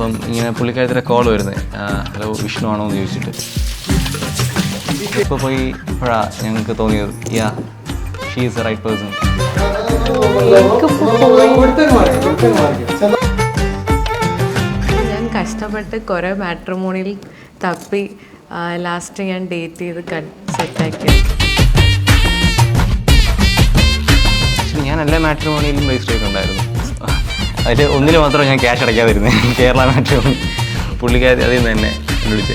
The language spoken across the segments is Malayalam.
അപ്പം ഇങ്ങനെ പുള്ളിക്കാരത്തിൻ്റെ കോൾ വരുന്നത്, ഹലോ വിഷ്ണു ആണോ എന്ന് ചോദിച്ചിട്ട്. ഇപ്പോൾ പോയി ഇപ്പോഴാണ് ഞങ്ങൾക്ക് തോന്നിയത്, yeah she is the right person. ഞാൻ കഷ്ടപ്പെട്ട് കുറേ മാട്രിമോണിയിൽ തപ്പി ലാസ്റ്റ് ഞാൻ ഡേറ്റ് ചെയ്ത് സെറ്റാക്കി. ഞാൻ എല്ലാ മാട്രിമോണിയിലും രജിസ്റ്റർ ചെയ്തിട്ടുണ്ടായിരുന്നു. അതിൽ ഒന്നിൽ മാത്രമേ ഞാൻ ക്യാഷ് അടയ്ക്കാതിരുന്നത്, കേരള മാട്രിമോണി. പുള്ളിക്കാരി അതിൽ നിന്ന് തന്നെ വിളിച്ച്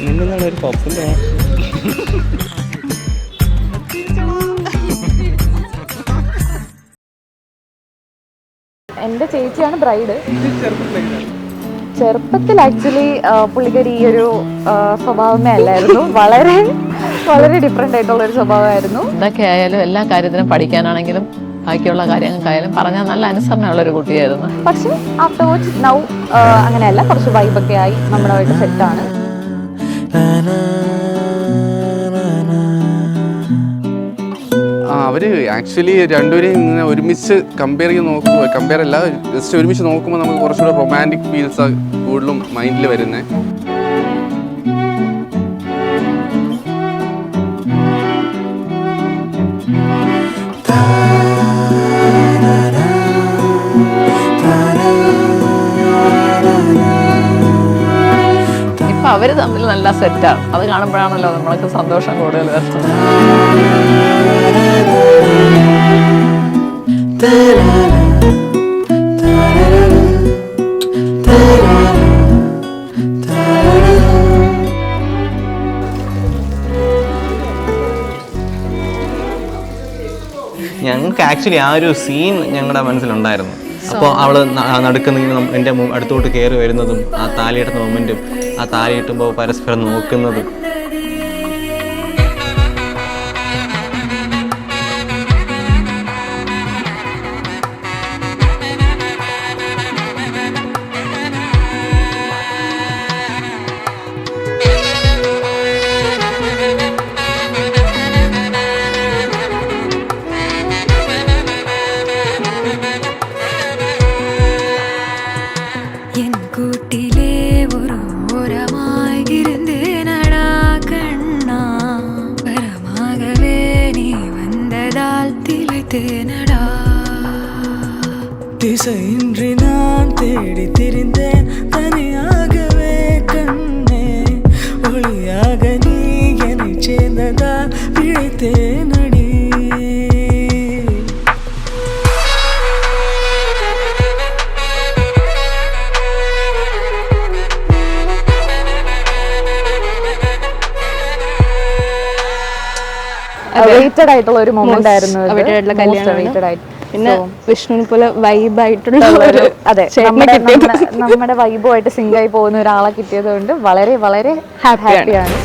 നിന്നാണ് ഒരു പപ്പിൻ്റെ. എൻ്റെ ചേച്ചിയാണ് ബ്രൈഡ്. ചെറുപ്പത്തിൽ ആക്ച്വലി പുള്ളിക്കാരി ഈ ഒരു സ്വഭാവമേ അല്ലായിരുന്നു, വളരെ വളരെ ഡിഫറെൻ്റ് ആയിട്ടുള്ളൊരു സ്വഭാവമായിരുന്നു. എന്തൊക്കെ ആയാലും എല്ലാ കാര്യത്തിനും പഠിക്കാനാണെങ്കിലും ബാക്കിയുള്ള കാര്യങ്ങൾക്കായാലും പറഞ്ഞാൽ നല്ല അനുസരണമുള്ളൊരു കുട്ടിയായിരുന്നു. പക്ഷേ ആഫ്റ്റർവേർഡ്സ് നൗ അങ്ങനെയല്ല, കുറച്ച് വൈബൊക്കെ ആയി നമ്മുടെയായിട്ട് സെറ്റാണ്. അവർ ആക്ച്വലി രണ്ടുപേരെയും ഇങ്ങനെ ഒരുമിച്ച് കമ്പയർ അല്ല, ജസ്റ്റ് ഒരുമിച്ച് നോക്കുമ്പോൾ നമുക്ക് കുറച്ചുകൂടെ റൊമാൻറ്റിക് ഫീൽസ് കൂടുതലും മൈൻഡിൽ വരുന്നത്. ഇപ്പം അവർ തമ്മിൽ നല്ല സെറ്റാണ്. അത് കാണുമ്പോഴാണല്ലോ നമ്മൾക്ക് സന്തോഷം കൂടുതൽ വരുന്നത്. ഞങ്ങൾക്ക് ആക്ച്വലി ആ ഒരു സീൻ ഞങ്ങളുടെ മനസ്സിലുണ്ടായിരുന്നു. അപ്പോൾ അവൾ നടക്കുന്ന എൻ്റെ അടുത്തോട്ട് കയറി വരുന്നതും ആ താലിയിടുന്ന മൊമെൻറ്റും ആ താലി ഇട്ടുമ്പോൾ പരസ്പരം നോക്കുന്നതും. திசையின்றி நான் தேடி திரிந்தேன் தனியாகவே கண்ணே, ஒளியாக நீ என்னை சேர்ந்ததா பிழைத்தேனடி. വെയിറ്റഡ് ആയിട്ടുള്ള ഒരു മൊമെന്റ് ആയിരുന്നു അവരുടെ കല്യാണം. പിന്നെ വിഷ്ണുവിനെ പോലെ വൈബായിട്ടുള്ള അതെ, നമ്മുടെ വൈബുമായിട്ട് സിങ്ക് ആയി പോകുന്ന ഒരാളെ കിട്ടിയത് കൊണ്ട് വളരെ വളരെ ഹാപ്പിയാണ്.